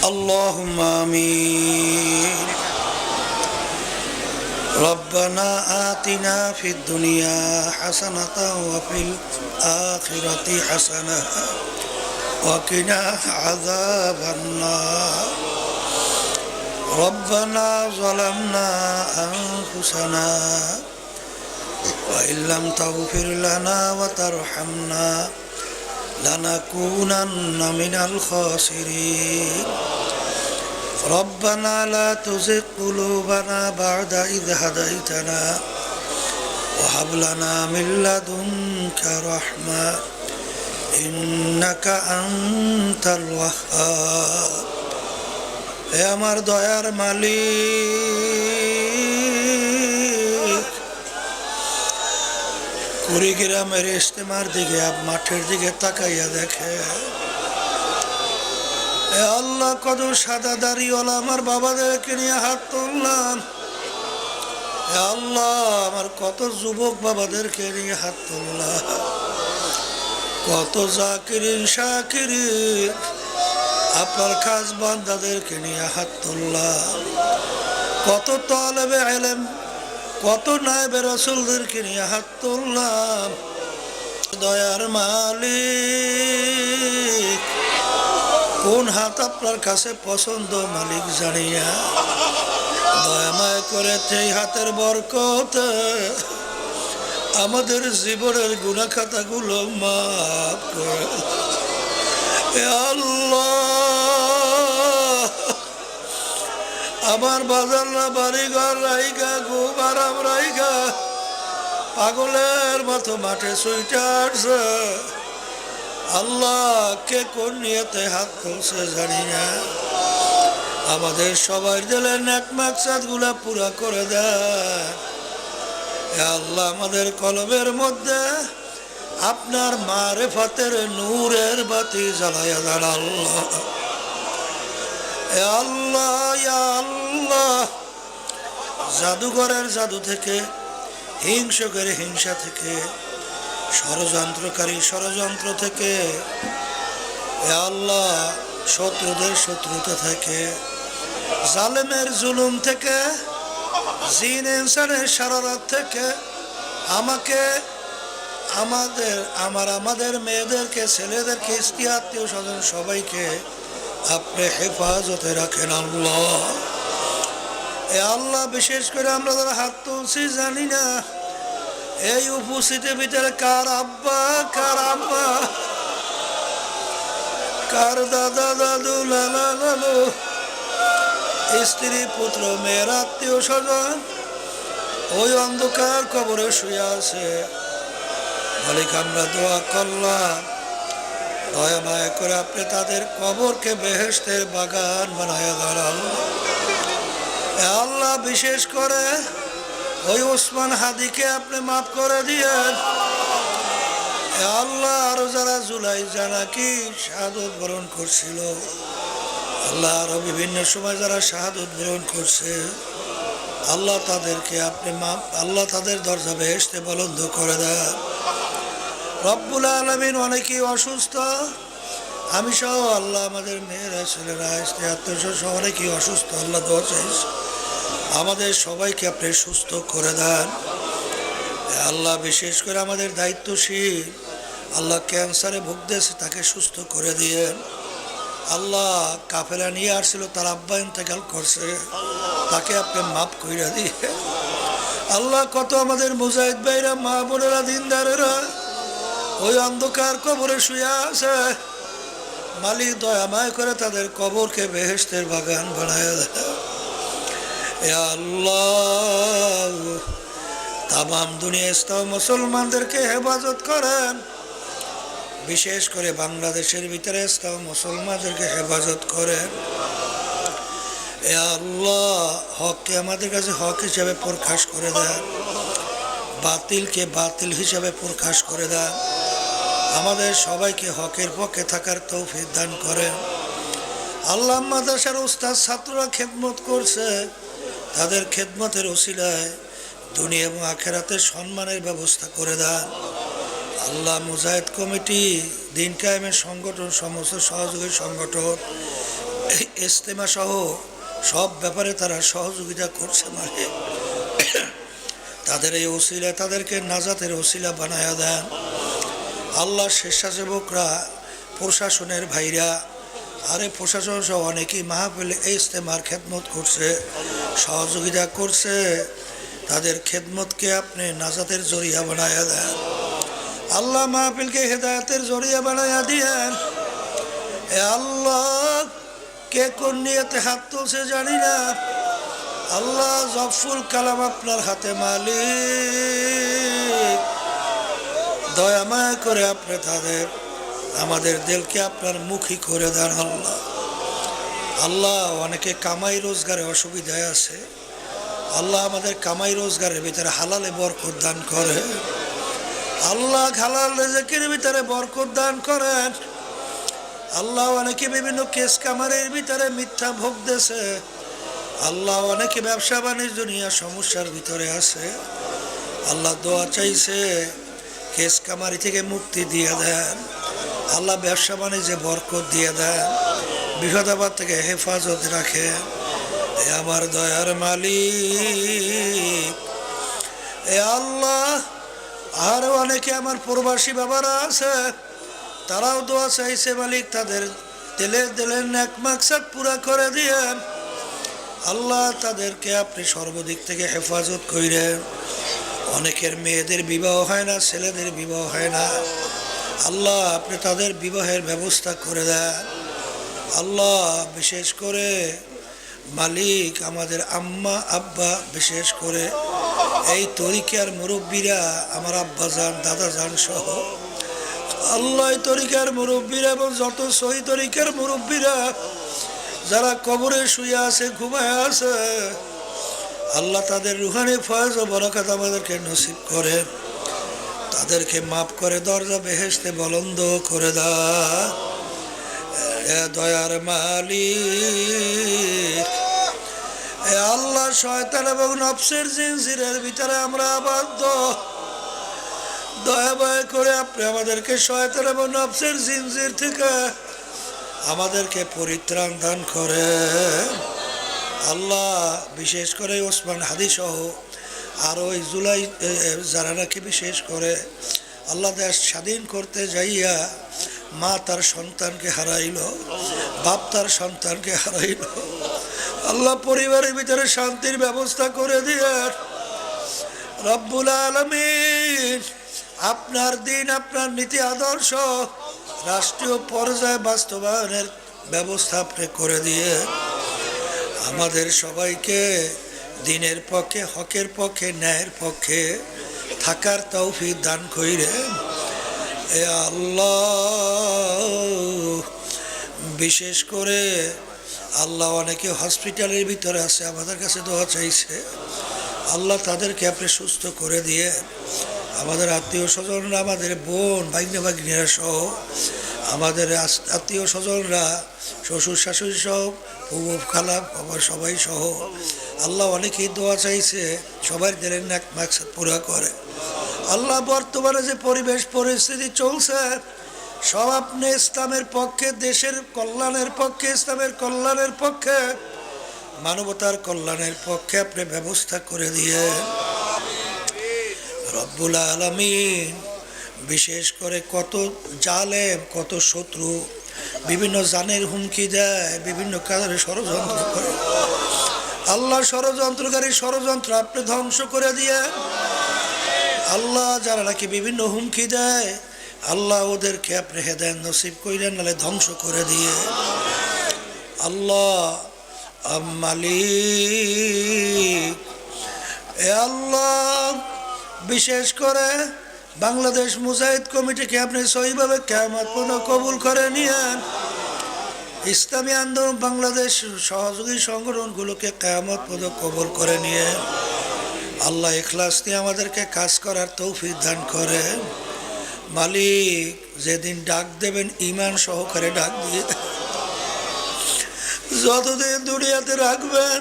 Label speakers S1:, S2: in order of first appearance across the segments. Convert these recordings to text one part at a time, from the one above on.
S1: اللهم آمين. ربنا آتنا في الدنيا حسنة وفي الآخرة حسنة وقنا عذاب النار. ربنا ظلمنا أنفسنا وإن لم تغفر لنا وترحمنا لنكونن من الخاسرين. ربنا لا تزغ قلوبنا بعد إذ هديتنا وهب لنا من لدنك رحمة إنك أنت الوهاب. হে আমার দয়ার মালিক, কুড়িগ্রামের ইজতেমার দিকে মাঠের দিকে তাকাইয়া দেখে, এ আল্লাহ কত সাদা দাড়িওয়ালা আমার বাবাদেরকে নিয়ে হাত তুললাম। এ আল্লাহ আমার কত যুবক বাবাদেরকে নিয়ে হাত তুললাম, কত জাকিরিন শাকিরিন আপনার খাস বান্দাদেরকে নিয়ে হাত তুললাম, কত তালেবে ইলম কত নায়েবে রাসূলদেরকে নিয়ে হাত তুললাম। দয়ার মালিক, কোন হাত আপনার কাছে পছন্দ মালিক জানিয়া দয়াময় করে সেই হাতের বরকতে আমাদের জীবনের গুনাহ খাতাগুলো মাফ করে। এ আল্লাহ, আমার বাজাররা বাড়িঘর রাইগা ঘুম আরাম রাইগা পাগলের মতো মাঠে ছুটে আসছে। আল্লাহ কে কোন নিয়তে হাত তুলছে জানি না, আমাদের সবার দিলের নেক মাকসাদ গুলা পুরা করে দেয়। আল্লাহ আমাদের কলবের মধ্যে আপনার মারিফাতের নূরের বাতি জ্বালায়া দেন আল্লাহ। আল্লাহ ইয়া আল্লাহ, জাদুঘরের জাদু থেকে, হিংসকের হিংসা থেকে, ষড়যন্ত্রকারী ষড়যন্ত্র থেকে, আল্লাহ শত্রুদের শত্রুতা থেকে, জালেমের জুলুম থেকে, জিন ইনসানের শারারত থেকে আমাকে আমাদের মেয়েদেরকে ছেলেদেরকে স্ত্রী আত্মীয় স্বজন সবাইকে আপনি হেফাজতে রাখেন আল্লাহ। এ আল্লাহ, বিশেষ করে আমরা যারা হাত তুলছি জানি না এই উপস্থিতির ভিতরে কার আব্বা কার আম্মা কার দাদা দাদু নানা নানু স্ত্রী পুত্র মেয়ের আত্মীয় স্বজন ওই অন্ধকার কবরে শুয়ে আছে। মালিক, আমরা দোয়া করলাম দয়া মায়া করে আপনি তাদের কবরকে বেহেশতের বাগান বানায়া দাঁড়াল। আল্লাহ, বিশেষ করে ওই ওসমান হাদিকে আপনি মাফ করে দিয়েন। আল্লাহ, আরো যারা জুলাই জানাকি শাহাদত বরণ করছিল, আল্লাহ আরো বিভিন্ন সময় যারা শাহাদত বরণ করছে, আল্লাহ তাদেরকে আপনি মাফ, আল্লাহ তাদের দরজা বেহেশতে বুলন্দ করে দেন। রব্বুল আলামিন, অনেকেই অসুস্থ, আমি সহ আল্লাহ আমাদের মেয়েরা ছেলেরা স্ত্রী আত্মীয় সহ অনেকেই অসুস্থ, আল্লাহ দোয়া চাইছে আমাদের সবাইকে আপনি সুস্থ করে দেন। আল্লাহ, বিশেষ করে আমাদের দায়িত্বশীল আল্লাহ ক্যান্সারে ভুগতেছে, তাকে সুস্থ করে দিয়েন। আল্লাহ, কাফেলা নিয়ে আসছিল, তার আব্বা ইন্তেকাল করছে, তাকে আপনি মাফ করে দিয়ে। আল্লাহ, কত আমাদের মুজাহিদ ভাইরা মা বোনেরা দিনদারেরা ওই অন্ধকার কবরে শুয়ে আছে, মালিক দয়া মায় করে তাদের কবরকে বেহেশতের বাগান বানায় দেয়। আল্লাহ, তামাম দুনিয়া মুসলমানদেরকে হেফাজত করেন, বিশেষ করে বাংলাদেশের ভিতরে মুসলমানদেরকে হেফাজত করেন। আল্লাহ, হককে আমাদের কাছে হক হিসাবে প্রকাশ করে দেন, বাতিলকে বাতিল হিসাবে প্রকাশ করে দেন। আমাদের সবাইকে হকের পক্ষে থাকার তৌফিক দান করেন। আল্লাহ, মাদ্রাসার উস্তাদ ছাত্ররা খেদমত করছে, তাদের খেদমতের ওসিলায় দুনিয়া এবং আখেরাতের সম্মানের ব্যবস্থা করে দেন। আল্লাহ, মুজাহিদ কমিটি, দিন কায়েমের সংগঠন, সমস্ত সহযোগী সংগঠন, ইজতেমা সহ সব ব্যাপারে তারা সহযোগিতা করছে। মানে তাদের এই ওসিলা তাদেরকে নাজাতের ওসিলা বানায়া দেন আল্লাহ। স্বেচ্ছাসেবকরা, প্রশাসনের ভাইরা, আরে প্রশাসন সহ অনেকেই মাহফিলে এই ইজতেমার খেদমত করছে, সহযোগিতা করছে। তাদের খেদমতকে আপনি নাজাতের জরিয়া বানায়া দেন আল্লাহ। মাহফিলকে হেদায়েতের জরিয়া বানায়া দিয়েন এ আল্লাহ। কে কোন নিয়তে হাত তুলছে জানি না আল্লাহ। জফুল কালাম আপনার হাতে মালিক, দয়া মায়া করে আপনি আমাদের দিলকে আপনার মুখী করে দেন আল্লাহ। আল্লাহ অনেকে কামাই রোজগারে অসুবিধায় আছে আল্লাহ, আমাদের কামাই রোজগারের ভিতরে হালালে বরকত দান করে আল্লাহ। হালাল রিজকের ভিতরে বরকত দান করেন আল্লাহ। অনেকে বিভিন্ন কেস কামারের ভিতরে মিথ্যা ভোগতেছে আল্লাহ। অনেকে ব্যবসা বাণিজ্য নিয়ে সমস্যার ভিতরে আছে আল্লাহ। দোয়া চাইছে কেস কামারি থেকে মুক্তি দিয়ে দেন আল্লাহ। ব্যবসা বাণিজ্যে বরকত দিয়ে দেন, বিপদাবাদ থেকে হেফাজত রাখেন এ আমার দয়ার মালিক এ আল্লাহ। আরও অনেকে আমার প্রবাসী বাবারা আছে, তারাও দোয়া চাইছে মালিক। তাদের দিলের নেক মাকসাদ পুরা করে দিয়েন আল্লাহ। তাদেরকে আপনি সর্বদিক থেকে হেফাজত করেন। অনেকের মেয়েদের বিবাহ হয় না, ছেলেদের বিবাহ হয় না আল্লাহ। আপনি তাদের বিবাহের ব্যবস্থা করে দেন আল্লাহ। বিশেষ করে মালিক আমাদের আম্মা আব্বা, বিশেষ করে এই তরিকার মুরব্বীরা, আমার আব্বা যান দাদা যান সহ আল্লাহ, তরিকার মুরব্বীরা এবং যত সহি তরিকার মুরব্বীরা যারা কবরে শুয়ে আছে, ঘুমায় আছে আল্লাহ, তাদের রুহানি ফয়েজ ও বরকত আমাদেরকে নসিব করে, তাদেরকে মাফ করে দরজা বেহেশতে বুলন্দ করে দাও এ দয়ার মালিক এ আল্লাহ। শয়তান এবং নফসের জিনজিরের ভিতরে আমরা আবদ্ধ, দয়া মায়া করে আপনি আমাদেরকে শয়তান এবং নফসের জিনজির থেকে আমাদেরকে পরিত্রাণ দান করে আল্লাহ। বিশেষ করে ওসমান হাদি সহ আরও ওই জুলাই যারা নাকি বিশেষ করে আল্লাহ দেশ স্বাধীন করতে যাইয়া মা তার সন্তানকে হারাইল, বাপ তার সন্তানকে হারাইল আল্লাহ। পরিবারের ভিতরে শান্তির ব্যবস্থা করে দিয়ে রব্বুল আলামিন আপনার দিন, আপনার নীতি আদর্শ রাষ্ট্রীয় পর্যায়ে বাস্তবায়নের ব্যবস্থা আপনি করে দিয়ে আমাদের সবাইকে দিনের পক্ষে, হকের পক্ষে, ন্যায়ের পক্ষে থাকার তৌফিক দান কইরেন এ আল্লাহ। বিশেষ করে আল্লাহ অনেকে হসপিটালের ভিতরে আছে, আমাদের কাছে দোয়া চাইছে আল্লাহ, তাদেরকে আপনি সুস্থ করে দিয়ে আমাদের আত্মীয় স্বজনরা, আমাদের বোন ভাগ্নে ভাগ্নিরা সহ আমাদের আত্মীয় স্বজনরা, শ্বশুর শাশুড়ি সহ, ফুফু খালা বাবার সবাই সহ আল্লাহ অনেকেই দোয়া চাইছে, সবাই দিলেন এক মাকসাদ পুরা করে আল্লাহ। বর্তমানে যে পরিবেশ পরিস্থিতি চলছে সব আপনি ইসলামের পক্ষে, দেশের কল্যাণের পক্ষে, ইসলামের কল্যাণের পক্ষে, মানবতার কল্যাণের পক্ষে আপনি ব্যবস্থা করে দিয়ে রব্বুল আলামিন। বিশেষ করে কত জালেম, কত শত্রু বিভিন্ন জানের হুমকি দেয়, বিভিন্ন কাজে ষড়যন্ত্র করে আল্লাহ। ষড়যন্ত্রকারী ষড়যন্ত্র আপনি ধ্বংস করে দিয়ে আল্লাহ। যারা নাকি বিভিন্ন হুমকি দেয় আল্লাহ, ওদেরকে আপনি হেদায়েত নসিব কইরেন, নাহলে ধ্বংস করে দিয়ে আল্লাহ। মালিক এ আল্লাহ, বিশেষ করে বাংলাদেশ মুজাহিদ কমিটিকে আপনি সহিভাবে কিয়ামত পর্যন্ত কবুল করে নিয়েন। ইসলামী আন্দোলন বাংলাদেশ সহযোগী সংগঠনগুলোকে কিয়ামত পর্যন্ত কবুল করে নিয়ে আল্লাহ, ইখলাস নিয়ে আমাদেরকে কাজ করার তৌফিক দান করে মালিক। যেদিন ডাক দেবেন ঈমান সহকারে ডাক দিয়ে, যতদিন দুনিয়াতে রাখবেন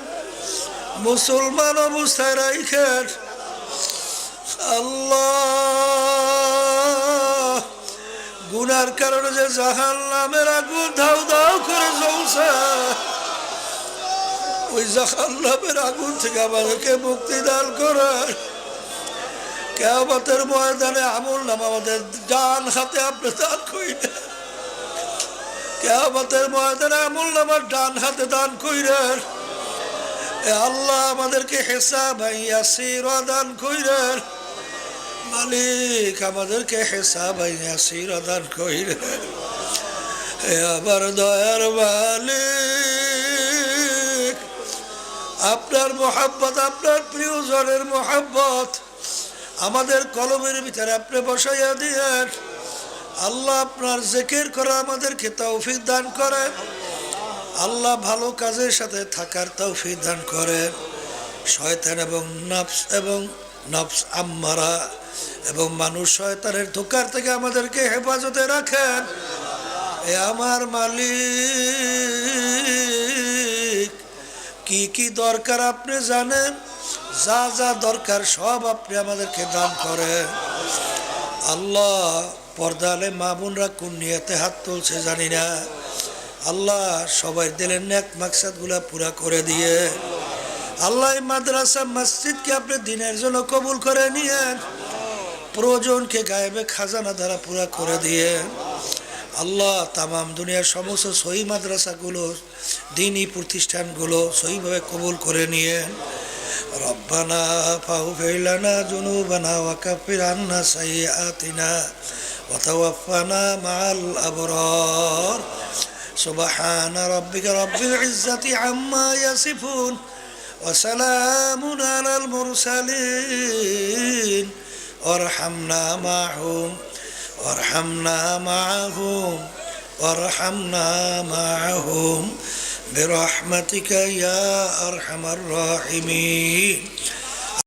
S1: মুসলমান অবস্থায় রাখেন আল্লাহ। গুনার কারণে যে জাহান্নামের আগুন ধাউ ধাউ করে জ্বলছে, ওই জাহান্নামের আগুন থেকে আমাদেরকে মুক্তি দান করার। কিয়ামতের ময়দানে আমলনামা আমাদের ডান হাতে আপনি দান কইরেন। কিয়ামতের ময়দানে আমলনামা ডান হাতে দান কইরেন। এ আল্লাহ আমাদেরকে হিসাব ইয়াসির দান কইরেন। মালিক আমাদেরকে হিসাব ইয়াসির দান কইরেন। এ আমার দয়ার মালিক, আপনার মোহাব্বত, আপনার প্রিয়জনের মোহাব্বত আমাদের কলমের ভিতরে আপনি বসাইয়া দিয়েন। আল্লাহ আপনার জিকির করা আমাদেরকে তৌফিক দান করেন। আল্লাহ ভালো কাজের সাথে থাকার তৌফিক দান করেন। শয়তান এবং নফস আম্মারা এবং মানুষ শয়তানের ধোঁকার থেকে আমাদেরকে হেফাজতে রাখেন। এ আমার মালিক, কি কি দরকার আপনি জানেন। যা যা দরকার সব আপনি আমাদেরকে দান করেন। আল্লাহ পর্দালে মা বোনরা কোন নিয়তে হাত তুলছে জানি না, আল্লাহ সবাই দিলেন নেক মাকসাদগুলা পুরা করে দিয়ে আল্লাহ এই মাদ্রাসা মসজিদকে আপনি দিনের জন্য কবুল করে নিয়েন। প্রয়োজনকে গায়েবে খাজানা দ্বারা পুরা করে দিয়ে আল্লাহ তামাম দুনিয়ার সমস্ত সহি মাদ্রাসাগুলো, দ্বীনি প্রতিষ্ঠানগুলো সহিভাবে কবুল করে নিয়েন। রব্বানা ফাগফির লানা যুনুবানা ওয়া কাফির আন্না সাইয়্যাতিনা ওয়া তাওয়াফানা মাআল আবরার। সুবহানা রাব্বিকা রাব্বিল ইজ্জাতি আম্মা ইয়াসিফুন ওয়া সালামুন আলাল মুরসালিন ওয়ারহামনা মা'হুম وارحمنا معهم وارحمنا معهم برحمتك يا أرحم الراحمين.